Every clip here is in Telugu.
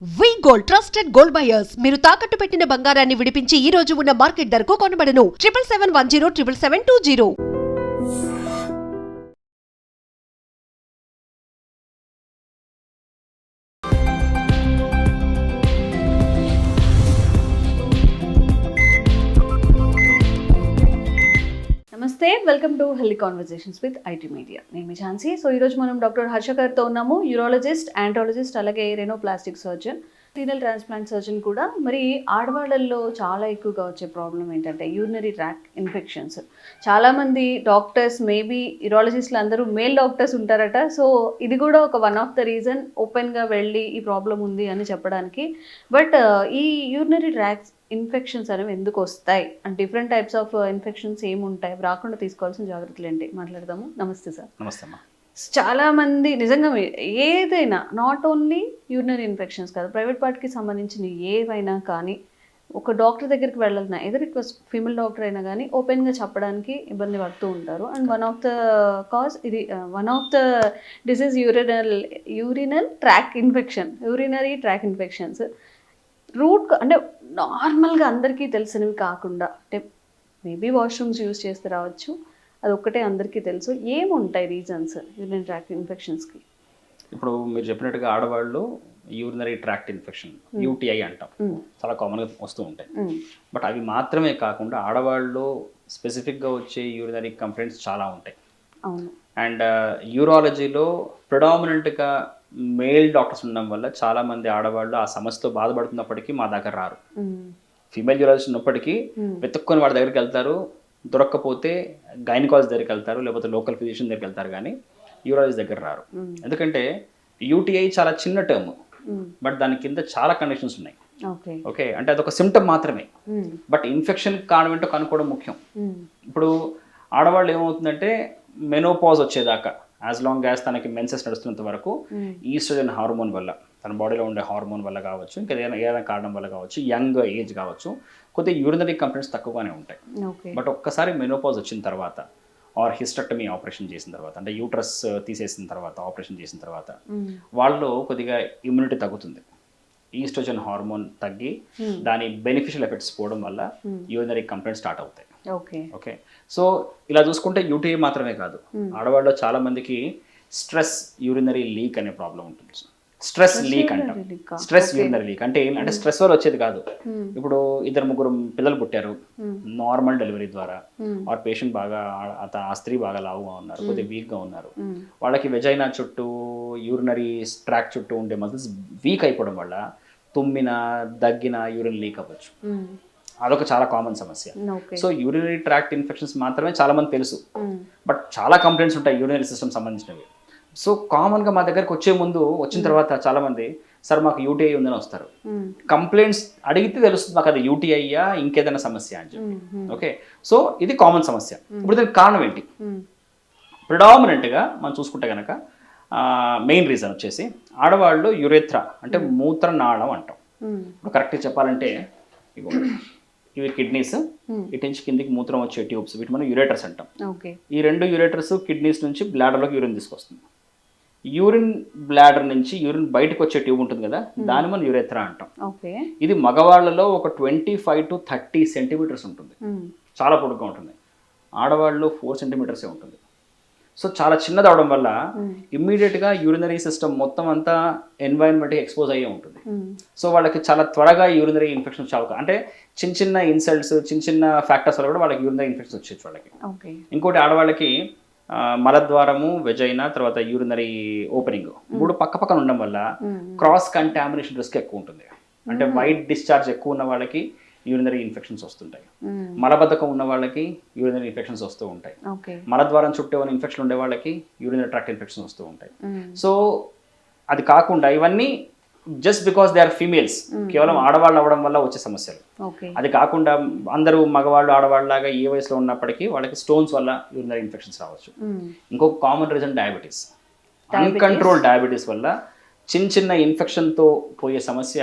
వి గోల్డ్ ట్రస్టెడ్ గోల్డ్ బయర్స్ మీరు తాకట్టు పెట్టిన బంగారాన్ని విడిపించి ఈ రోజు ఉన్న మార్కెట్ ధరకు కొనబడను 7771077720. నమస్తే, welcome to healthy conversations with IT media. నేను మీ ఝాన్సీ. సో ఈరోజు మనం డాక్టర్ హర్ష గారితో ఉన్నాము. యూరాలజిస్ట్, యాంటాలజిస్ట్, అలాగే రెనోప్లాస్టిక్ సర్జన్, రీనల్ ట్రాన్స్ప్లాంట్ సర్జన్ కూడా. మరి ఆడవాళ్ళల్లో చాలా ఎక్కువగా వచ్చే ప్రాబ్లం ఏంటంటే యూరినరీ ట్రాక్ ఇన్ఫెక్షన్స్. చాలామంది డాక్టర్స్, మేబీ యూరాలజిస్టులు అందరూ మేల్ డాక్టర్స్ ఉంటారట. సో ఇది కూడా ఒక వన్ ఆఫ్ ద రీజన్ ఓపెన్గా వెళ్ళి ఈ ప్రాబ్లం ఉంది అని చెప్పడానికి. బట్ ఈ యూరినరీ ట్రాక్స్ ఇన్ఫెక్షన్స్ అనేవి ఎందుకు వస్తాయి and different types of infections ఏముంటాయి, రాకుండా తీసుకోవాల్సిన జాగ్రత్తలు ఏంటి మాట్లాడదాము. నమస్తే సార్. నమస్తే అమ్మా. చాలా మంది నిజంగా ఏదైనా, నాట్ ఓన్లీ యూరినరీ ఇన్ఫెక్షన్స్ కాదు, ప్రైవేట్ పార్ట్కి సంబంధించిన ఏవైనా కానీ ఒక డాక్టర్ దగ్గరికి వెళ్ళాలన్నా, ఏదో ఇట్ వాస్ ఫీమేల్ డాక్టర్ అయినా కానీ ఓపెన్గా చెప్పడానికి ఇబ్బంది పడుతూ ఉంటారు. And one of the cause ఇది, one of the disease urinal track infection, urinary track infections. Root అంటే నార్మల్గా అందరికీ తెలిసినవి కాకుండా, అంటే మేబీ వాష్రూమ్స్ యూజ్ చేస్తే రావచ్చు, అది ఒక్కటే అందరికీ తెలుసు. ఏముంటాయి రీజన్స్ యూరినరీ ట్రాక్ట్ ఇన్ఫెక్షన్స్కి? ఇప్పుడు మీరు చెప్పినట్టుగా ఆడవాళ్ళు యూరినరీ ట్రాక్ట్ ఇన్ఫెక్షన్, యూటీఐ అంటాం, చాలా కామన్గా వస్తూ ఉంటాయి. బట్ అవి మాత్రమే కాకుండా ఆడవాళ్ళు స్పెసిఫిక్గా వచ్చే యూరినరీ కంప్లైంట్స్ చాలా ఉంటాయి. అవును. అండ్ యూరాలజీలో ప్రిడామినెంట్గా మేల్ డాక్టర్స్ ఉండడం వల్ల చాలామంది ఆడవాళ్ళు ఆ సమస్యతో బాధపడుతున్నప్పటికీ మా దగ్గర రారు. ఫీమేల్ యూరాలజిస్ట్ ఉన్నప్పటికీ వెతుక్కొని వాడి దగ్గరికి వెళ్తారు, దొరక్కపోతే గైనకాలజిస్ట్ దగ్గరికి వెళ్తారు, లేకపోతే లోకల్ ఫిజిషియన్ దగ్గరికి వెళ్తారు, కానీ యూరాలజిస్ట్ దగ్గర రారు. ఎందుకంటే యూటీఐ చాలా చిన్న టర్మ్, బట్ దాని కింద చాలా కండిషన్స్ ఉన్నాయి. ఓకే, అంటే అదొక సిమ్టమ్ మాత్రమే, బట్ ఇన్ఫెక్షన్ కారణం ఏంటో కనుక్కోవడం ముఖ్యం. ఇప్పుడు ఆడవాళ్ళు ఏమవుతుందంటే మెనోపాజ్ వచ్చేదాకా, యాజ్ లాంగ్ యాజ్ తనకి మెన్సెస్ నడుస్తున్నంత వరకు ఈస్ట్రోజన్ హార్మోన్ వల్ల, తన బాడీలో ఉండే హార్మోన్ వల్ల కావచ్చు, ఇంకా ఏదైనా కారణం వల్ల కావచ్చు, యంగ్ ఏజ్ కావచ్చు, కొద్దిగా యూరినరీ కంప్లైంట్స్ తక్కువగానే ఉంటాయి. బట్ ఒక్కసారి మెనోపాజ్ వచ్చిన తర్వాత ఆర్ హిస్టెక్టమీ ఆపరేషన్ చేసిన తర్వాత, అంటే యూట్రస్ తీసేసిన తర్వాత, ఆపరేషన్ చేసిన తర్వాత వాళ్ళు కొద్దిగా ఇమ్యూనిటీ తగ్గుతుంది. ఈస్ట్రోజన్ హార్మోన్ తగ్గి దాని బెనిఫిషియల్ ఎఫెక్ట్స్ పోవడం వల్ల యూరినరీ కంప్లైంట్స్ స్టార్ట్ అవుతాయి. ఓకే, సో ఇలా చూసుకుంటే యూటీఐ మాత్రమే కాదు, ఆడవాళ్ళలో చాలా మందికి స్ట్రెస్ యూరినరీ లీక్ అనే ప్రాబ్లం ఉంటుంది. స్ట్రెస్ లీక్ అంటాం. స్ట్రెస్ యూరినరీ లీక్ అంటే ఏంటంటే స్ట్రెస్ వల్ల వచ్చేది కాదు. ఇప్పుడు 2-3 పిల్లలు పుట్టారు నార్మల్ డెలివరీ ద్వారా, ఆర్ పేషెంట్ బాగా, ఆ స్త్రీ బాగా లావుగా ఉన్నారు, కొద్దిగా వీక్గా ఉన్నారు, వాళ్ళకి వెజైనా చుట్టూ యూరినరీ ట్రాక్ చుట్టూ ఉండే మజిల్స్ వీక్ అయిపోవడం వల్ల తుమ్మిన, దగ్గిన యూరిన్ లీక్ అవ్వచ్చు. అదొక చాలా కామన్ సమస్య. సో యూరినరీ ట్రాక్ట్ ఇన్ఫెక్షన్స్ మాత్రమే చాలా మంది తెలుసు, బట్ చాలా కంప్లైంట్స్ ఉంటాయి యూరినరీ సిస్టమ్ సంబంధించినవి. సో కామన్గా మా దగ్గరకు వచ్చిన తర్వాత చాలా మంది, సార్ మాకు యూటీఐ ఉందని వస్తారు. కంప్లైంట్స్ అడిగితే తెలుస్తుంది మాకు అది యూటీఐయా ఇంకేదైనా సమస్య అని చెప్పి. ఓకే, సో ఇది కామన్ సమస్య. ఇప్పుడు దీనికి కారణం ఏంటి? ప్రిడామినెంట్గా మనం చూసుకుంటే కనుక మెయిన్ రీజన్ వచ్చేసి ఆడవాళ్ళు యురేథ్రా అంటే మూత్రనాళం అంటాం. ఇప్పుడు కరెక్ట్గా చెప్పాలంటే ఇవి కిడ్నీస్, ఇటు నుంచి కిందికి మూత్రం వచ్చే ట్యూబ్స్, వీటి మనం యురేటర్స్ అంటాం. ఈ 2 యురేటర్స్ కిడ్నీస్ నుంచి బ్లాడర్లోకి యూరిన్ తీసుకొస్తుంది. యూరిన్ బ్లాడర్ నుంచి యూరిన్ బయటకు వచ్చే ట్యూబ్ ఉంటుంది కదా, దాన్ని మనం యురేథ్రా అంటాం. ఇది మగవాళ్ళలో ఒక 25 to 30 సెంటీమీటర్స్ ఉంటుంది, చాలా పొడుగ్గా ఉంటుంది. ఆడవాళ్ళు 4 సెంటీమీటర్సే ఉంటుంది. సో చాలా చిన్నది అవడం వల్ల ఇమ్మీడియట్గా యూరినరీ సిస్టమ్ మొత్తం అంతా ఎన్వైరన్మెంట్కి ఎక్స్పోజ్ అయ్యే ఉంటుంది. సో వాళ్ళకి చాలా త్వరగా యూరినరీ ఇన్ఫెక్షన్ వచ్చే, అంటే చిన్న ఇన్సల్ట్స్, చిన్న ఫ్యాక్టర్స్ వల్ల కూడా వాళ్ళకి యూరినరీ ఇన్ఫెక్షన్ వచ్చేది వాళ్ళకి. ఇంకోటి ఆడవాళ్ళకి మలద్వారము, వెజైనా, తర్వాత యూరినరీ ఓపెనింగ్ 3 పక్కన ఉండడం వల్ల క్రాస్ కంటామినేషన్ రిస్క్ ఎక్కువ ఉంటుంది. అంటే వైట్ డిశ్చార్జ్ ఎక్కువ ఉన్న వాళ్ళకి యూరినరీ ఇన్ఫెక్షన్స్ వస్తుంటాయి, మలబద్ధకం ఉన్న వాళ్ళకి యూరినరీ ఇన్ఫెక్షన్స్ వస్తూ ఉంటాయి, మలద్వారం చుట్టూ ఉన్న ఇన్ఫెక్షన్ ఉండే వాళ్ళకి యూరినరీ ట్రాక్ట్ ఇన్ఫెక్షన్స్ వస్తూ ఉంటాయి. సో అది కాకుండా ఇవన్నీ just because they are females, కేవలం ఆడవాళ్ళు అవ్వడం వల్ల వచ్చే సమస్యలు. అది కాకుండా అందరూ మగవాళ్ళు ఆడవాళ్ళలాగా ఏ వయసులో ఉన్నప్పటికీ వాళ్ళకి స్టోన్స్ వల్ల యూరినరీ ఇన్ఫెక్షన్స్ రావచ్చు. ఇంకొక common reason diabetes. Uncontrolled diabetes వల్ల చిన్న ఇన్ఫెక్షన్తో పోయే సమస్య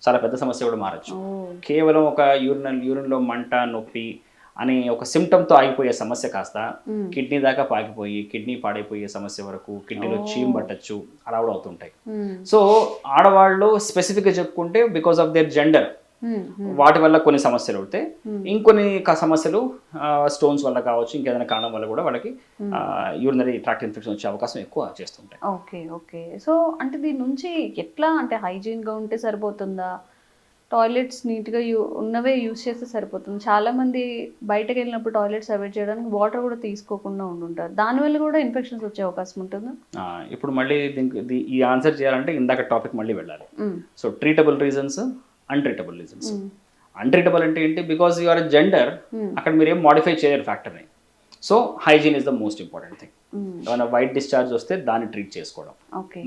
చాలా పెద్ద సమస్య కూడా మారచ్చు. కేవలం ఒక యూరిన్లో మంట, నొప్పి, అనే ఒక సిమ్టమ్తో ఆగిపోయే సమస్య కాస్త కిడ్నీ దాకా పాకిపోయి కిడ్నీ పాడైపోయే సమస్య వరకు కిడ్నీలో చీమ్ పట్టచ్చు అలా కూడా అవుతుంటాయి. సో ఆడవాళ్ళు స్పెసిఫిక్గా చెప్పుకుంటే బికాస్ ఆఫ్ దేర్ జెండర్ వాటి వల్ల కొన్ని సమస్యలు అవుతాయి, ఇంకొన్ని సమస్యలు స్టోన్స్ వల్ల కావచ్చు, ఇంకేదైనా కారణం వల్ల కూడా వాళ్ళకి యూరినరీ ట్రాక్ట్ ఇన్ఫెక్షన్ వచ్చే అవకాశం ఎక్కువ చేస్తుంటాయి. Okay okay. సో అంటే దీని నుంచి ఎట్లా అంటే హైజీన్గా ఉంటే సరిపోతుందా, టాయిలెట్స్ నీట్గా ఉన్నవే యూస్ చేస్తే సరిపోతుంది? చాలామంది బయటకు వెళ్ళినప్పుడు టాయిలెట్స్ అవాయిడ్ చేయడానికి వాటర్ కూడా తీసుకోకుండా ఉంటుంటారు, దానివల్ల కూడా ఇన్ఫెక్షన్స్ వచ్చే అవకాశం ఉంటుందా? ఇప్పుడు మళ్ళీ దీనికి ఈ ఆన్సర్ చేయాలంటే ఇందాక టాపిక్ మళ్ళీ వెళ్ళాలి. So treatable reasons, untreatable reasons. Untreatable అంటే ఏంటి? బికాస్ యూఆర్ జెండర్, అక్కడ మీరు ఏం మాడిఫై చేయలేరు ఫ్యాక్టర్ని. So hygiene is the most important thing. ఏమైనా వైట్ డిశ్చార్జ్ వస్తే దాన్ని ట్రీట్ చేసుకోవడం,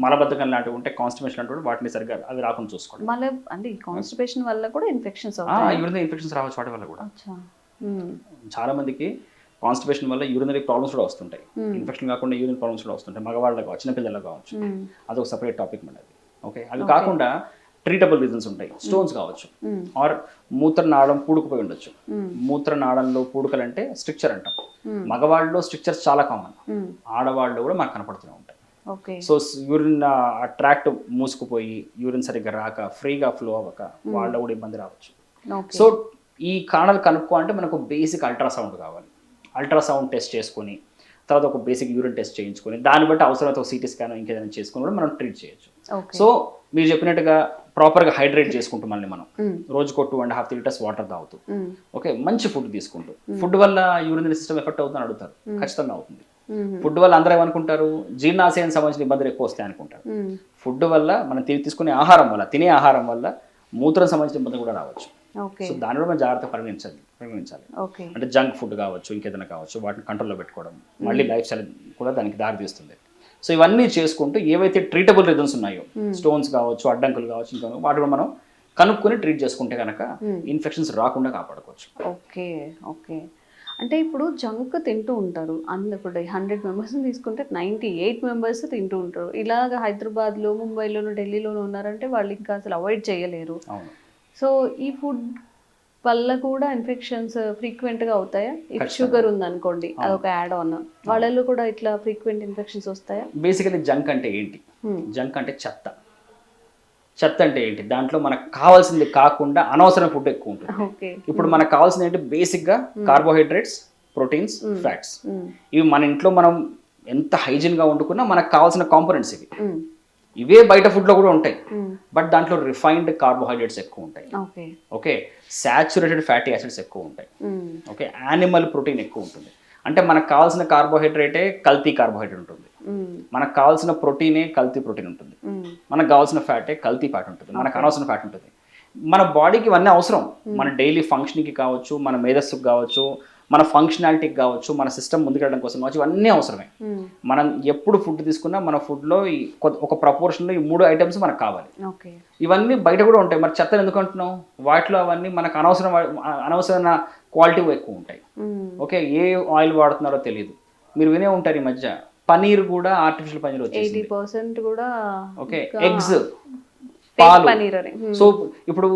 మలబద్ధకం లాంటివి ఉంటే, కాన్స్టిపేషన్ లాంటివి వాటిని సరిగ్గా అవి రాకుండా చూసుకోవడం. మళ్ళీ అంటే కాన్స్టిపేషన్ వల్ల కూడా ఇన్ఫెక్షన్స్ యూరినరీ ఇన్ఫెక్షన్స్ రావచ్చు వాటి వల్ల కూడా. చాలా మందికి కాన్స్టిపేషన్ వల్ల యూరినరీ ప్రాబ్లమ్స్ కూడా వస్తుంటాయి, ఇన్ఫెక్షన్ కాకుండా యూరినరీ ప్రాబ్లమ్స్ కూడా వస్తుంటాయి, మగవాళ్ళకి కావచ్చు, చిన్నపిల్లలకు కావచ్చు. అదొక సపరేట్ టాపిక్ మళ్ళీ. ఓకే, అవి కాకుండా ట్రీటబుల్ రీజన్స్ ఉంటాయి. స్టోన్స్ కావచ్చు, ఆర్ మూత్రనాళం పూడుకుపోయి ఉండొచ్చు. మూత్రనాళంలో పూడుకలు అంటే స్ట్రిక్చర్ అంటాం. మగవాళ్ళలో స్ట్రిక్చర్స్ చాలా కామన్, ఆడవాళ్ళు కూడా మనకు కనపడుతూనే ఉంటాయి. సో యూరిన్ ట్రాక్ట్ మూసుకుపోయి యూరిన్ సరిగ్గా రాక, ఫ్రీగా ఫ్లో అవ్వక వాళ్ళ కూడా ఇబ్బంది రావచ్చు. సో ఈ కారణాలు కనుక్కో అంటే మనకు బేసిక్ అల్ట్రాసౌండ్ కావాలి. అల్ట్రాసౌండ్ టెస్ట్ చేసుకొని తర్వాత ఒక బేసిక్ యూరిన్ టెస్ట్ చేయించుకొని దాన్ని బట్టి అవసరమైతే ఒక సిటీ స్కాన్ ఇంకేదైనా చేసుకుని కూడా మనం ట్రీట్ చేయొచ్చు. సో మీరు చెప్పినట్టుగా ప్రాపర్గా హైడ్రేట్ చేసుకుంటూ మళ్ళీ మనం రోజుకో 2.5 liters వాటర్ తాగుతూ, ఓకే, మంచి ఫుడ్ తీసుకుంటూ. ఫుడ్ వల్ల యూరినరీ సిస్టమ్ ఎఫెక్ట్ అవుతుందని అడుగుతారు, ఖచ్చితంగా అవుతుంది. ఫుడ్ వల్ల అందరూ ఏమనుకుంటారు, జీర్ణాశయానికి సంబంధించిన ఇబ్బందులు ఎక్కువ వస్తాయి అనుకుంటారు. ఫుడ్ వల్ల మనం తీసుకునే ఆహారం వల్ల, తినే ఆహారం వల్ల మూత్రం సంబంధించిన ఇబ్బందులు కూడా రావచ్చు. సో దాని కూడా మనం జాగ్రత్తగా పరిగణించాలి. అంటే జంక్ ఫుడ్ కావచ్చు, ఇంకేదైనా కావచ్చు, వాటిని కంట్రోల్లో పెట్టుకోవడం మళ్ళీ లైఫ్ స్టైల్ కూడా దానికి దారి తీస్తుంది. సో ఇవన్నీ చేసుకుంటూ ఏవైతే ట్రీటబుల్ రీజన్స్ ఉన్నాయో, స్టోన్స్ కావచ్చు, అడ్డంకులు కావచ్చు, ఇంకా వాటి కూడా మనం కనుక్కొని ట్రీట్ చేసుకుంటే కనుక ఇన్ఫెక్షన్స్ రాకుండా కాపాడుకోవచ్చు. Okay okay. అంటే ఇప్పుడు జంక్ తింటూ ఉంటారు ఇప్పుడు 100 మెంబర్స్ని తీసుకుంటే 98 మెంబర్స్ తింటూ ఉంటారు. ఇలాగ హైదరాబాద్లో, ముంబైలోను, ఢిల్లీలోనూ ఉన్నారంటే వాళ్ళు ఇంకా అసలు అవాయిడ్ చేయలేరు. సో ఈ ఫుడ్ వల్ల కూడా ఇన్ఫెక్షన్స్ ఫ్రీక్వెంట్గా అవుతాయా? ఇఫ్ షుగర్ ఉందనుకోండి, అదొక యాడ్ ఆన్, వాళ్ళలో కూడా ఇట్లా ఫ్రీక్వెంట్ ఇన్ఫెక్షన్స్ వస్తాయా? బేసికలీ జంక్ అంటే ఏంటి? జంక్ అంటే చెత్త. చెత్త అంటే ఏంటి? దాంట్లో మనకు కావాల్సింది కాకుండా అనవసరం ఫుడ్ ఎక్కువ ఉంటుంది. ఇప్పుడు మనకు కావాల్సింది ఏంటి? బేసిక్గా కార్బోహైడ్రేట్స్, ప్రోటీన్స్, ఫ్యాట్స్. ఇవి మన ఇంట్లో మనం ఎంత హైజీన్గా వండుకున్నా మనకు కావాల్సిన కాంపోనెంట్స్ ఇవి. ఇవే బయట ఫుడ్లో కూడా ఉంటాయి, బట్ దాంట్లో రిఫైన్డ్ కార్బోహైడ్రేట్స్ ఎక్కువ ఉంటాయి. ఓకే, సాచురేటెడ్ ఫ్యాటీ యాసిడ్స్ ఎక్కువ ఉంటాయి. ఓకే, యానిమల్ ప్రోటీన్ ఎక్కువ ఉంటుంది. అంటే మనకు కావాల్సిన కార్బోహైడ్రేటే కల్తీ కార్బోహైడ్రేట్ ఉంటుంది, మనకు కావాల్సిన ప్రోటీనే కల్తీ ప్రోటీన్ ఉంటుంది, మనకు కావాల్సిన ఫ్యాటే కల్తీ ఫ్యాట్ ఉంటుంది, మనకు అనవసరం ఫ్యాట్ ఉంటుంది. మన బాడీకి ఇవన్నీ అవసరం. మన డైలీ ఫంక్షనింగ్కి కావచ్చు, మన మేధస్సుకు కావచ్చు, మన ఫంక్షనాలిటీకి కావచ్చు, మన సిస్టమ్ ముందుకెళ్ళడం కోసం కావచ్చు, ఇవన్నీ అవసరమే. మనం ఎప్పుడు ఫుడ్ తీసుకున్నా మన ఫుడ్లో ఒక ప్రపోర్షన్లో ఈ 3 items మనకు కావాలి. ఇవన్నీ బయట కూడా ఉంటాయి. మరి చెత్తను ఎందుకు అంటున్నాం? వాటిలో అవన్నీ మనకు అనవసరమైన క్వాలిటీ ఎక్కువ ఉంటాయి. ఓకే, ఏ ఆయిల్ వాడుతున్నారో తెలియదు. మీరు వినే ఉంటారు ఈ మధ్య పనీర్ కూడా ఆర్టిఫిషియల్ పనీర్ వచ్చేసింది. 80% కూడా. ఓకే, ఎగ్స్, పాలు. సో ఇప్పుడు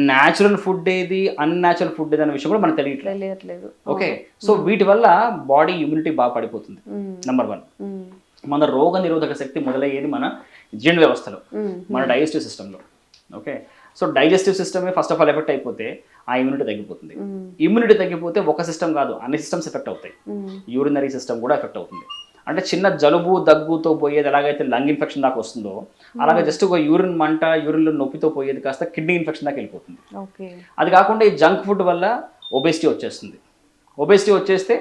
న్యాచురల్ ఫుడ్ ఏది, అన్యాచురల్ ఫుడ్ ఏది అనే విషయం కూడా మనకు తెలియట్లేదు. ఓకే, సో వీటి వల్ల బాడీ ఇమ్యూనిటీ బాగా పడిపోతుంది. నెంబర్ 1, మన రోగ నిరోధక శక్తి మొదలయ్యేది మన జీర్ణ వ్యవస్థలో, మన డైజెస్టివ్ సిస్టంలో. ఓకే, సో డైజెస్టివ్ సిస్టమే ఫస్ట్ ఆఫ్ ఆల్ ఎఫెక్ట్ అయిపోతే ఆ ఇమ్యూనిటీ తగ్గిపోతుంది. ఇమ్యూనిటీ తగ్గిపోతే ఒక సిస్టమ్ కాదు, అన్ని సిస్టమ్స్ ఎఫెక్ట్ అవుతాయి. యూరినరీ సిస్టమ్ కూడా ఎఫెక్ట్ అవుతుంది. అంటే చిన్న జలుబు దగ్గుతో పోయేది ఎలాగైతే లంగ్ ఇన్ఫెక్షన్ దాకా వస్తుందో, అలాగే జస్ట్ ఒక యూరిన్ మంట, యూరిన్లో నొప్పితో పోయేది కాస్త కిడ్నీ ఇన్ఫెక్షన్ దాకా వెళ్ళిపోతుంది. అది కాకుండా ఈ జంక్ ఫుడ్ వల్ల ఒబేసిటీ వచ్చేస్తుంది. ఒబేసిటీ వచ్చేస్తే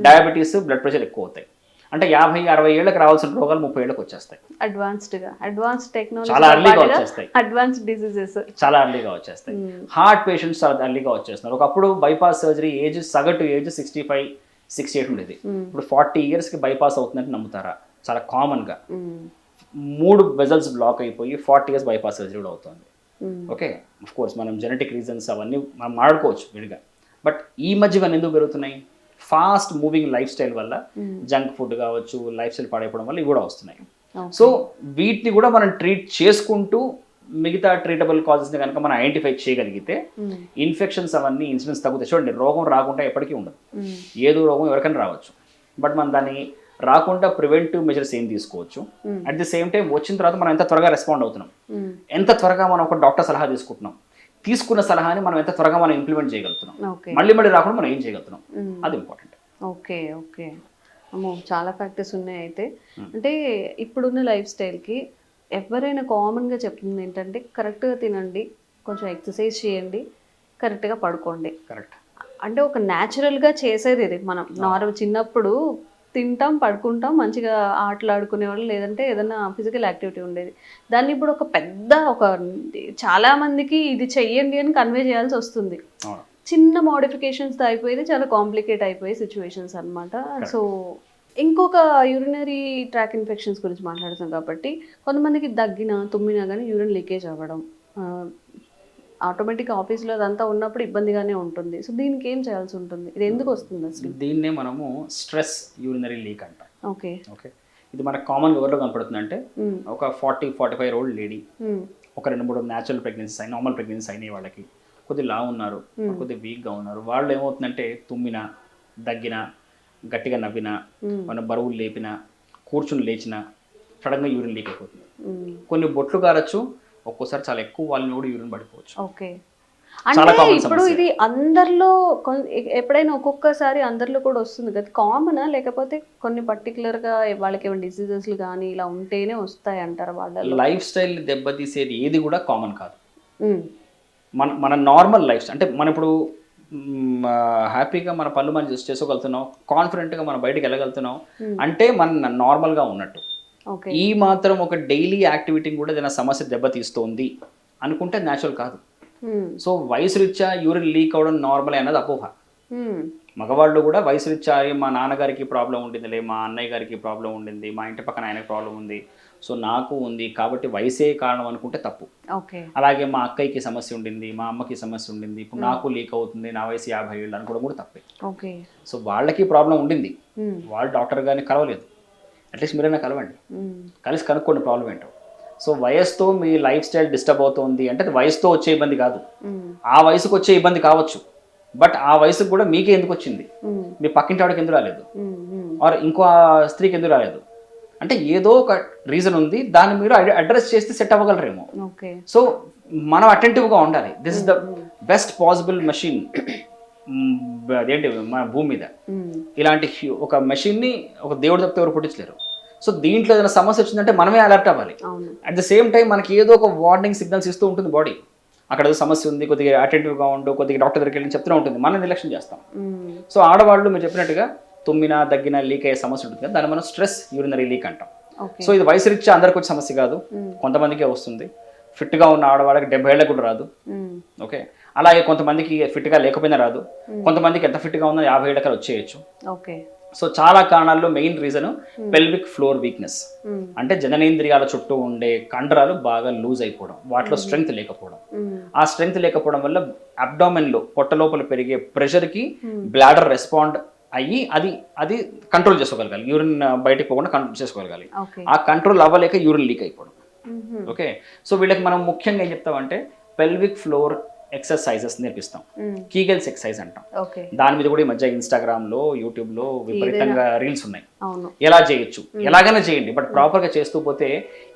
డయాబెటీస్, బ్లడ్ ప్రెషర్ ఎక్కువ అవుతాయి. అంటే 50-60 ఏళ్ళకి రావాల్సిన రోగాలు 30 ఏళ్ళకి వచ్చేస్తాయి. అడ్వాన్స్డ్ టెక్నాలజీ చాలా ఎర్లీగా వచ్చేస్తాయి. అడ్వాన్స్డ్ డిసీజెస్ చాలా ఎర్లీగా వచ్చేస్తాయి. హార్ట్ పేషెంట్స్ చాలా ఎర్లీగా వచ్చేస్తున్నారు. ఒకప్పుడు బైపాస్ సర్జరీ సగటు ఏజ్ 65-68 ఉండేది. ఇప్పుడు 40 yearsకి బైపాస్ అవుతుందంటే నమ్ముతారా? చాలా కామన్గా 3 వెజల్స్ బ్లాక్ అయిపోయి 40 years బైపాస్ సర్జరీ కూడా అవుతుంది. ఓకే, ఆఫ్ కోర్స్ మనం జెనెటిక్ రీజన్స్ అవన్నీ మనం మాట్లాడుకోవచ్చు విడిగా. బట్ ఈ మధ్య ఇవన్నీ ఎందుకు పెరుగుతున్నాయి? ఫాస్ట్ మూవింగ్ లైఫ్ స్టైల్ వల్ల, జంక్ ఫుడ్ కావచ్చు, లైఫ్ స్టైల్ పాడైపోవడం వల్ల ఇవి కూడా వస్తున్నాయి. సో వీటిని కూడా మనం ట్రీట్ చేసుకుంటూ మిగతా ట్రీటబుల్ కాజెస్ని కనుక మనం ఐడెంటిఫై చేయగలిగితే ఇన్ఫెక్షన్స్ అవన్నీ ఇన్సిడెన్స్ తగ్గుతాయి. చూడండి, రోగం రాకుండా ఎప్పటికీ ఉండదు. ఏదో రోగం ఎవరికైనా రావచ్చు, బట్ మనం దాన్ని రాకుండా ప్రివెంటివ్ మెజర్స్ ఏం తీసుకోవచ్చు. అట్ ది సేమ్ టైం వచ్చిన తర్వాత మనం ఎంత త్వరగా రెస్పాండ్ అవుతున్నాం, ఎంత త్వరగా మనం ఒక డాక్టర్ సలహా తీసుకుంటున్నాం, తీసుకున్న సలహాని మనం ఎంత త్వరగా మనం ఇంప్లిమెంట్ చేయగలుగుతున్నాం, మళ్ళీ రాకుండా మనం ఏం చేయగలుగుతున్నాం, అది ఇంపార్టెంట్. ఓకే ఓకే, అమ్మో చాలా ఫ్యాక్టర్స్ ఉన్నాయి. అయితే అంటే ఇప్పుడున్న లైఫ్ స్టైల్కి ఎవరైనా కామన్గా చెప్తుంది ఏంటంటే కరెక్ట్గా తినండి, కొంచెం ఎక్సర్సైజ్ చేయండి, కరెక్ట్గా పడుకోండి. కరెక్ట్. అంటే ఒక న్యాచురల్గా చేసేది ఇది. మనం నార్మల్ చిన్నప్పుడు తింటాం, పడుకుంటాం, మంచిగా ఆటలు ఆడుకునేవాళ్ళు, లేదంటే ఏదైనా ఫిజికల్ యాక్టివిటీ ఉండేది. దాన్ని ఇప్పుడు ఒక పెద్ద చాలా మందికి ఇది చెయ్యండి అని కన్వే చేయాల్సి వస్తుంది. చిన్న మోడిఫికేషన్స్ అయిపోయేది చాలా కాంప్లికేట్ అయిపోయే సిచ్యువేషన్స్ అనమాట. సో ఇంకొక యూరినరీ ట్రాక్ ఇన్ఫెక్షన్స్ గురించి మాట్లాడుతాం కాబట్టి కొంతమందికి దగ్గిన తుమ్మినా కానీ యూరిన్ లీకేజ్ అవ్వడం, ఆటోమేటిక్ ఆఫీస్లో అదంతా ఉన్నప్పుడు ఇబ్బందిగానే ఉంటుంది. సో దీనికి ఏం చేయాల్సి ఉంటుంది, ఇది ఎందుకు వస్తుంది అసలు? దీన్నే మనము స్ట్రెస్ యూరినరీ లీక్ అంటాం. ఓకే ఓకే, ఇది మనకు కామన్ ఎవరిలో కనపడుతుంది అంటే ఒక 40-45 year old లేడీ, ఒక 2-3 న్యాచురల్ ప్రెగ్నెన్సీస్ అయిన నార్మల్ ప్రెగ్నెన్సీ అయినాయి, వాళ్ళకి కొద్దిగా లావు ఉన్నారు, కొద్దిగా వీక్గా ఉన్నారు. వాళ్ళు ఏమవుతుందంటే తుమ్మినా, దగ్గినా, గట్టిగా నవ్వినా, మన బరువులు లేపినా, కూర్చుని లేచినా సడన్గా యూరిన్ లీక్ అయిపోతుంది. కొన్ని బొట్లు కారచ్చు, ఒక్కోసారి చాలా ఎక్కువ వాళ్ళని కూడా యూరిన్ పడిపోవచ్చు. ఓకే, అంటే ఇప్పుడు ఇది అందరిలో ఎప్పుడైనా ఒక్కొక్కసారి అందరిలో కూడా వస్తుంది కదా, కామనా లేకపోతే కొన్ని పర్టికులర్గా వాళ్ళకి ఏమైనా డిసీజెస్లు కానీ ఇలా ఉంటేనే వస్తాయి అంటారు? వాళ్ళ లైఫ్ స్టైల్ దెబ్బతీసేది ఏది కూడా కామన్ కాదు. మన నార్మల్ లైఫ్ అంటే మనం ఇప్పుడు హ్యాపీగా మన పనులు మనం చేసుకోగలుగుతున్నాం, కాన్ఫిడెంట్గా మనం బయటకు వెళ్ళగలుగుతున్నాం అంటే మన నార్మల్గా ఉన్నట్టు. ఈ మాత్రం ఒక డైలీ యాక్టివిటీ కూడా ఏదైనా సమస్య దెబ్బతీస్తోంది అనుకుంటే న్యాచురల్ కాదు. సో వయసు రీత్యా యూరిన్ లీక్ అవడం నార్మల్ అన్నది అపోహ. మగవాళ్ళు కూడా వయసు రీత్యా మా నాన్నగారికి ప్రాబ్లం ఉండిందిలే, మా అన్నయ్య గారికి ప్రాబ్లం ఉండింది, మా ఇంటి పక్కన ఆయనకి ప్రాబ్లం ఉంది, సో నాకు ఉంది కాబట్టి వయసే కారణం అనుకుంటే తప్పు. అలాగే మా అక్కయ్యకి సమస్య ఉండింది, మా అమ్మకి సమస్య ఉండింది, ఇప్పుడు నాకు లీక్ అవుతుంది, నా వయసు 50 ఏళ్ళు అనుకోవడం కూడా తప్పే. సో వాళ్ళకి ప్రాబ్లం ఉండింది, వాళ్ళు డాక్టర్ గారిని కలవలేదు, అట్లీస్ట్ మీరైనా కలవండి, కలిసి కనుక్కోండి ప్రాబ్లం ఏంటో. సో వయసుతో మీ లైఫ్ స్టైల్ డిస్టర్బ్ అవుతుంది అంటే అది వయసుతో వచ్చే ఇబ్బంది కాదు, ఆ వయసుకు వచ్చే ఇబ్బంది కావచ్చు, బట్ ఆ వయసుకు కూడా మీకే ఎందుకు వచ్చింది, మీ పక్కింటి వాడికి ఎందుకు రాలేదు, ఆర్ ఇంకో స్త్రీకి ఎందుకు రాలేదు అంటే ఏదో ఒక రీజన్ ఉంది, దాన్ని మీరు అడ్రస్ చేస్తే సెట్ అవ్వగలరేమో. సో మనం అటెంటివ్గా ఉండాలి. This is the best possible machine అదేంటి మన భూమి మీద. ఇలాంటి ఒక మెషిన్ని ఒక దేవుడు తప్పితే ఎవరు పుట్టించలేరు. సో దీంట్లో ఏదైనా సమస్య వచ్చిందంటే మనమే అలర్ట్ అవ్వాలి. అట్ ద సేమ్ టైం మనకి ఏదో ఒక వార్నింగ్ సిగ్నల్స్ ఇస్తూ ఉంటుంది బాడీ, అక్కడ ఏదో సమస్య ఉంది, కొద్దిగా అటెంటివ్గా ఉండు, కొద్దిగా డాక్టర్ దగ్గరికి వెళ్ళి చెప్తూనే ఉంటుంది, మనం నిర్లక్ష్యం చేస్తాం. సో ఆడవాళ్ళు మీరు చెప్పినట్టుగా తుమ్మినా దగ్గినా లీక్ అయ్యే సమస్య ఉంటుంది కదా, దాన్ని మనం స్ట్రెస్ యూరినరీ లీక్ అంటాం. సో ఇది వయసు రీత్యా అందరికి వచ్చే సమస్య కాదు, కొంతమందికే వస్తుంది. ఫిట్గా ఉన్న ఆడవాళ్ళకి 70 ఏళ్ళకి కూడా రాదు. ఓకే, అలాగే కొంతమందికి ఫిట్గా లేకపోయినా రాదు, కొంతమందికి ఎంత ఫిట్గా ఉందో 50 ఏళ్ళకి వచ్చేయచ్చు. సో చాలా కారణాల్లో main reason pelvic floor weakness, అంటే జననేంద్రియాల చుట్టూ ఉండే కండరాలు బాగా లూజ్ అయిపోవడం, వాటిలో స్ట్రెంగ్త్ లేకపోవడం. ఆ స్ట్రెంగ్త్ లేకపోవడం వల్ల అబ్డామెన్ లో పొట్ట లోపల పెరిగే ప్రెషర్ కి బ్లాడర్ రెస్పాండ్ అయ్యి అది కంట్రోల్ చేసుకోగలగాలి, యూరిన్ బయటకు పోకుండా కంట్రోల్ చేసుకోగలగాలి. ఆ కంట్రోల్ అవ్వలేక యూరిన్ లీక్ అయిపోవడం. ఓకే, సో వీళ్ళకి మనం ముఖ్యంగా ఏం చెప్తామంటే పెల్విక్ ఫ్లోర్ ఎక్సర్సైజెస్ నేర్పిస్తాం, కీగెల్స్ ఎక్సర్సైజ్ అంటాం. దాని మీద కూడా ఈ మధ్య ఇన్స్టాగ్రామ్ లో యూట్యూబ్ లో విపరీతంగా రీల్స్ ఉన్నాయి. ఎలా చేయొచ్చు, ఎలాగైనా చేయండి, బట్ ప్రాపర్ గా చేస్తూ పోతే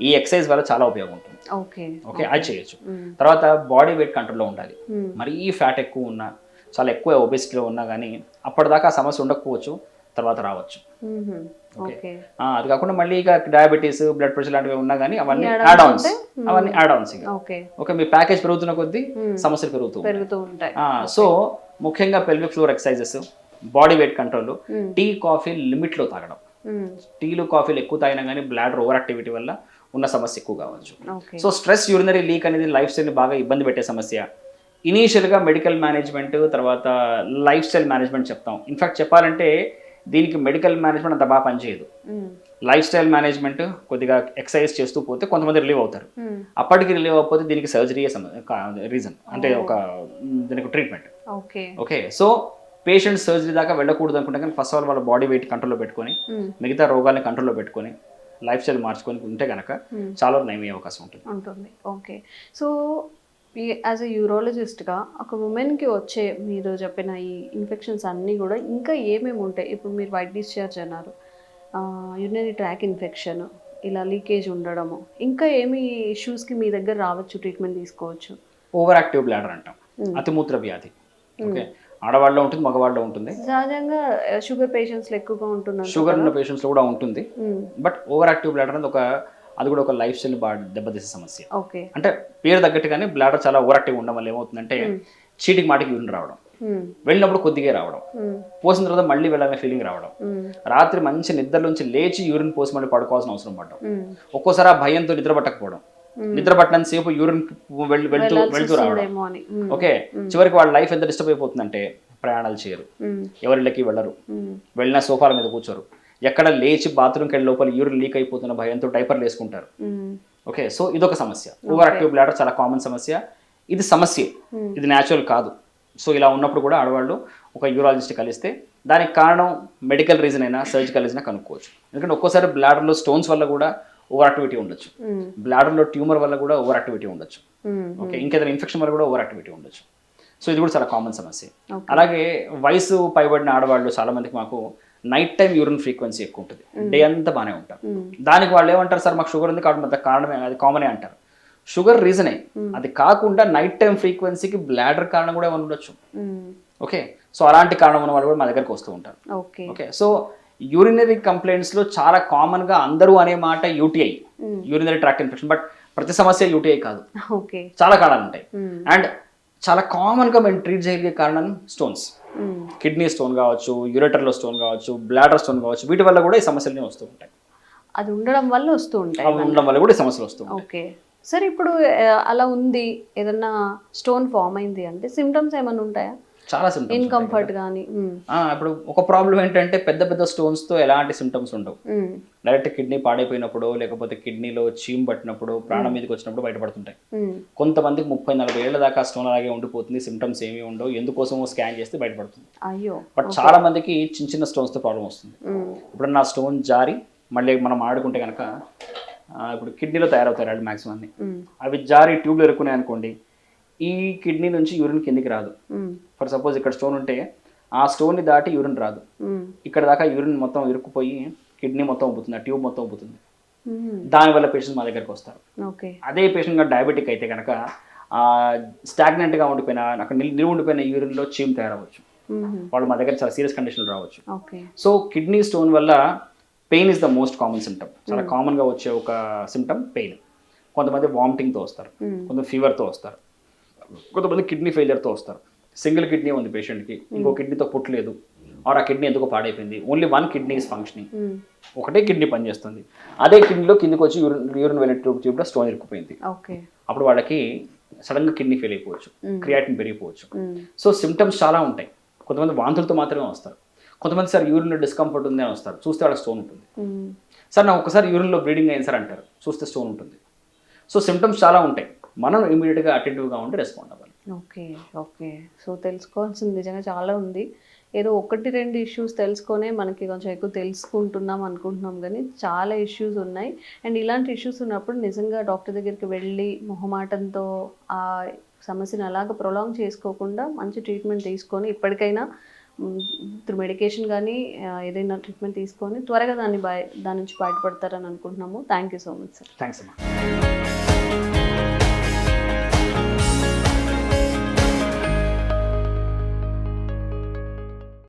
ఈ ఎక్సర్సైజ్ వల్ల చాలా ఉపయోగం ఉంటుంది. ఓకే, అది చేయొచ్చు. తర్వాత బాడీ వెయిట్ కంట్రోల్లో ఉండాలి. మరీ ఫ్యాట్ ఎక్కువ ఉన్నా, చాలా ఎక్కువ ఒబెసిటీలో ఉన్నా కానీ అప్పటిదాకా ఆ సమస్య ఉండకపోవచ్చు, తర్వాత రావచ్చు. ఓకే, అది కాకుండా మళ్ళీ ఇక డయాబెటీస్, బ్లడ్ ప్రెషర్ లాంటివి ఉన్నా కానీ అవన్నీ యాడ్ ఆన్స్. ఓకే, మీ ప్యాకేజ్ పెరుగుతున్న కొద్దీ సమస్యలు పెరుగుతూ ఉంటాయి. సో ముఖ్యంగా pelvic floor exercises, body weight control, tea coffee limit లో తాగడం. టీలు కాఫీలు ఎక్కువ తాగినా కానీ బ్లాడర్ ఓవర్ యాక్టివిటీ వల్ల ఉన్న సమస్య ఎక్కువ కావచ్చు. సో స్ట్రెస్ యూరినరీ లీక్ అనేది లైఫ్ స్టైల్ బాగా ఇబ్బంది పెట్టే సమస్య. ఇనీషియల్గా మెడికల్ మేనేజ్మెంట్, తర్వాత లైఫ్ స్టైల్ మేనేజ్మెంట్ చెప్తాం. ఇన్ఫాక్ట్ చెప్పాలంటే దీనికి మెడికల్ మేనేజ్మెంట్ అంత బాగా పనిచేయదు. లైఫ్ స్టైల్ మేనేజ్మెంట్ కొద్దిగా ఎక్సర్సైజ్ చేస్తూ పోతే కొంతమంది రిలీవ్ అవుతారు. అప్పటికి రిలీవ్ అవ్వకపోతే దీనికి సర్జరీ రీజన్, అంటే దీనికి treatment. Okay, so patient surgery దాకా వెళ్ళకూడదు అనుకుంటే కానీ ఫస్ట్ ఆఫ్ ఆల్ వాళ్ళ బాడీ వెయిట్ కంట్రోల్లో పెట్టుకొని, మిగతా రోగాల్ని కంట్రోల్లో పెట్టుకొని, లైఫ్ స్టైల్ మార్చుకొని ఉంటే కనుక చాలా నయమయ్యే అవకాశం ఉంటుంది. ఉంటుంది. ఓకే. సో యాజ్ ఎ యూరాలజిస్ట్గా ఒక ఉమెన్కి వచ్చే మీరు చెప్పిన ఈ ఇన్ఫెక్షన్స్ అన్నీ కూడా ఇంకా ఏమేమి ఉంటాయి? ఇప్పుడు మీరు వైట్ డిశ్చార్జ్ అన్నారు, యూరినరీ ట్రాక్ ఇన్ఫెక్షన్, ఇలా లీకేజ్ ఉండడము, ఇంకా ఏమి ఇష్యూస్కి మీ దగ్గర రావచ్చు, ట్రీట్మెంట్ తీసుకోవచ్చు? ఓవర్ యాక్టివ్ బ్లాడర్ అంటాం, అతిమూత్ర వ్యాధి. ఓకే, ఆడవాళ్ళలో ఉంటుంది, మగవాళ్ళలో ఉంటుంది. సహజంగా షుగర్ పేషెంట్స్లో ఎక్కువగా ఉంటుంది. షుగర్ ఉన్న పేషెంట్స్లో కూడా ఉంటుంది. బట్ ఓవర్ యాక్టివ్ బ్లాడర్ అనేది అది కూడా ఒక లైఫ్ స్టైల్ దెబ్బతీసే సమస్య. ఓకే. అంటే పేరు తగ్గట్టుగానే బ్లాడర్ చాలా ఓవర్ యాక్టివ్ ఉండడం వల్ల ఏమవుతుందంటే చీటికి మాటికి యూరిన్ రావడం, వెళ్ళినప్పుడు కొద్దిగా రావడం, పోసిన తర్వాత మళ్ళీ వెళ్ళాలనే ఫీలింగ్ రావడం, రాత్రి మంచి నిద్రలోంచి లేచి యూరిన్ పోసి మళ్ళీ పడుకోవాల్సిన అవసరం పడడం, ఒక్కోసారి ఆ భయంతో నిద్ర పట్టకపోవడం, నిద్ర పట్టడానికి సేపు యూరిన్ వెళ్తూ రావడం. ఓకే, చివరికి వాళ్ళ లైఫ్ ఎంత డిస్టర్బ్ అయిపోతుందంటే ప్రయాణాలు చేయరు, ఎవరిళ్ళకి వెళ్ళరు, వెళ్ళిన సోఫాల మీద కూర్చోరు, ఎక్కడ లేచి బాత్రూమ్కి వెళ్ళి లోపల యూరిన్ లీక్ అయిపోతున్న భయంతో డైపర్లు వేసుకుంటారు. ఓకే, సో ఇదొక సమస్య. ఓవర్ యాక్టివ్ బ్లాడర్ చాలా కామన్ సమస్య. ఇది సమస్య, ఇది న్యాచురల్ కాదు. సో ఇలా ఉన్నప్పుడు కూడా ఆడవాళ్ళు ఒక యూరాలజిస్ట్ కలిస్తే దానికి కారణం మెడికల్ రీజన్ అయినా సర్జికల్ రీజన్ కనుక్కోవచ్చు. ఎందుకంటే ఒక్కోసారి బ్లాడర్లో స్టోన్స్ వల్ల కూడా ఓవర్ యాక్టివిటీ ఉండొచ్చు, బ్లాడర్లో ట్యూమర్ వల్ల కూడా ఓవర్ యాక్టివిటీ ఉండొచ్చు, ఓకే, ఇంకేదైనా ఇన్ఫెక్షన్ వల్ల కూడా ఓవర్ యాక్టివిటీ ఉండొచ్చు. సో ఇది కూడా చాలా కామన్ సమస్య. అలాగే వయసు పైబడిన ఆడవాళ్ళు చాలా మందికి మాకు నైట్ టైం యూరిన్ ఫ్రీక్వెన్సీ ఎక్కువ ఉంటుంది, డే అంతా బాగానే ఉంటారు. దానికి వాళ్ళు ఏమంటారు, సార్ మాకు షుగర్ ఉంది కాబట్టి కారణమే, అది కామనే అంటారు. షుగర్ రీజనే, అది కాకుండా నైట్ టైం ఫ్రీక్వెన్సీకి బ్లాడర్ కారణం కూడా ఏమైనా ఉండొచ్చు. ఓకే, సో అలాంటి కారణం ఉన్న వాళ్ళు కూడా మా దగ్గరకు వస్తూ ఉంటారు. ఓకే, సో యూరినరీ కంప్లైంట్స్ లో చాలా కామన్ గా అందరూ అనే మాట UTI, urinary tract infection. But ప్రతి సమస్య యూటీఐ కాదు, చాలా కారణాలు ఉంటాయి. అండ్ చాలా కామన్ గా మేము ట్రీట్ చేయగలిగే కారణం స్టోన్స్, కిడ్నీ స్టోన్ కావచ్చు, యూరేటర్లో స్టోన్ కావచ్చు, బ్లాడర్ స్టోన్ కావచ్చు, వీటి వల్ల కూడా ఈ సమస్యలు వస్తూ ఉంటాయి. అది ఉండడం వల్ల వస్తూ ఉంటాయి, ఉండడం వల్ల కూడా ఈ సమస్యలు వస్తూ ఉంటాయి. ఓకే, సరే, ఇప్పుడు అలా ఉంది, ఏదన్నా స్టోన్ ఫామ్ అయింది అంటే సిమ్టమ్స్ ఏమైనా ఉంటాయా? చాలా సిమ్టమ్స్, ఇన్కంఫర్ట్ కానీ. ఇప్పుడు ఒక ప్రాబ్లం ఏంటంటే పెద్ద పెద్ద స్టోన్స్ తో ఎలాంటి సిమ్టమ్స్ ఉండవు. డైరెక్ట్ కిడ్నీ పాడైపోయినప్పుడు, లేకపోతే కిడ్నీలో చీమ్ పట్టినప్పుడు, ప్రాణం మీదకి వచ్చినప్పుడు బయటపడుతుంటాయి. కొంతమందికి 30-40 ఏళ్ల దాకా స్టోన్ అలాగే ఉండిపోతుంది, సిమ్టమ్స్ ఏమీ ఉండవు, ఎందుకోసమో స్కాన్ చేస్తే బయటపడుతుంది. అయ్యో. బట్ చాలా మందికి చిన్న చిన్న స్టోన్స్ తో ప్రాబ్లం వస్తుంది. ఇప్పుడు నా స్టోన్ జారి మళ్ళీ మనం ఆడుకుంటే కనుక ఇప్పుడు కిడ్నీలో తయారవుతాయి రాళ్ళు మ్యాక్సిమం అన్ని, అవి జారి ట్యూబ్లు ఎరుకున్నాయి అనుకోండి, ఈ కిడ్నీ నుంచి యూరిన్ కిందికి రాదు. ఫర్ సపోజ్ ఇక్కడ స్టోన్ ఉంటే ఆ స్టోన్ ని దాటి యూరిన్ రాదు, ఇక్కడ దాకా యూరిన్ మొత్తం ఇరుక్కుపోయి కిడ్నీ మొత్తం ఉబ్బుతుంది, ఆ ట్యూబ్ మొత్తం ఉబ్బుతుంది. దానివల్ల పేషెంట్స్ మా దగ్గరకు వస్తారు. అదే పేషెంట్ గా డయాబెటిక్ అయితే కనుక స్టాగ్నెంట్ గా ఉండిపోయిన, అక్కడ నిలువ ఉండిపోయిన యూరిన్ లో చీమ్ తయారవచ్చు, వాళ్ళు మా దగ్గర చాలా సీరియస్ కండిషన్ రావచ్చు. సో కిడ్నీ స్టోన్ వల్ల pain is the most common symptom. చాలా కామన్ గా వచ్చే ఒక సిమ్టమ్ పెయిన్. కొంతమంది వామిటింగ్తో వస్తారు, కొంతమంది ఫీవర్తో వస్తారు, కొంతమంది కిడ్నీ ఫెయిలియర్తో వస్తారు. సింగిల్ కిడ్నీ ఉంది పేషెంట్కి, ఇంకో కిడ్నీతో పుట్టలేదు, ఆర్ ఆ కిడ్నీ ఎందుకో పాడైపోయింది, only one kidney is functioning, ఒకటే కిడ్నీ పనిచేస్తుంది, అదే కిడ్నీలో కిందికి వచ్చి యూరిన్ వెళ్ళే ట్యూబ్లో స్టోన్ ఇరుక్కుపోయింది. అప్పుడు వాళ్ళకి సడన్ గా కిడ్నీ ఫెయిల్ అయిపోవచ్చు, క్రియాటిన్ పెరిగిపోవచ్చు. సో సిమ్టమ్స్ చాలా ఉంటాయి. కొంతమంది వాంతులతో మాత్రమే వస్తారు, కొంతమంది సార్ యూరిన్లో డిస్కంఫర్ట్ ఉంది అని వస్తారు, చూస్తే వాళ్ళకి స్టోన్ ఉంటుంది. సార్ నాకు ఒకసారి యూరిన్లో బ్లీడింగ్ అయింది సార్ అంటారు, చూస్తే స్టోన్ ఉంటుంది. సో సిమ్టమ్స్ చాలా ఉంటాయి, మనం ఇమీడియట్గా అటెంటివ్గా ఉండి రెస్పాండ్ అవ్వాలి. ఓకే. సో తెలుసుకోవాల్సింది నిజంగా చాలా ఉంది. ఏదో 1-2 ఇష్యూస్ తెలుసుకొనే మనకి కొంచెం ఎక్కువ తెలుసుకుంటున్నాం అనుకుంటున్నాం, కానీ చాలా ఇష్యూస్ ఉన్నాయి. అండ్ ఇలాంటి ఇష్యూస్ ఉన్నప్పుడు నిజంగా డాక్టర్ దగ్గరికి వెళ్ళి మొహమాటంతో ఆ సమస్యను అలాగ ప్రొలాంగ్ చేసుకోకుండా మంచి ట్రీట్మెంట్ తీసుకొని, ఇప్పటికైనా త్రూ మెడికేషన్ కానీ ఏదైనా ట్రీట్మెంట్ తీసుకొని త్వరగా దాని నుంచి బయటపడతారని అనుకుంటున్నాము. Thank you so much sir. Thanks అమ్మా.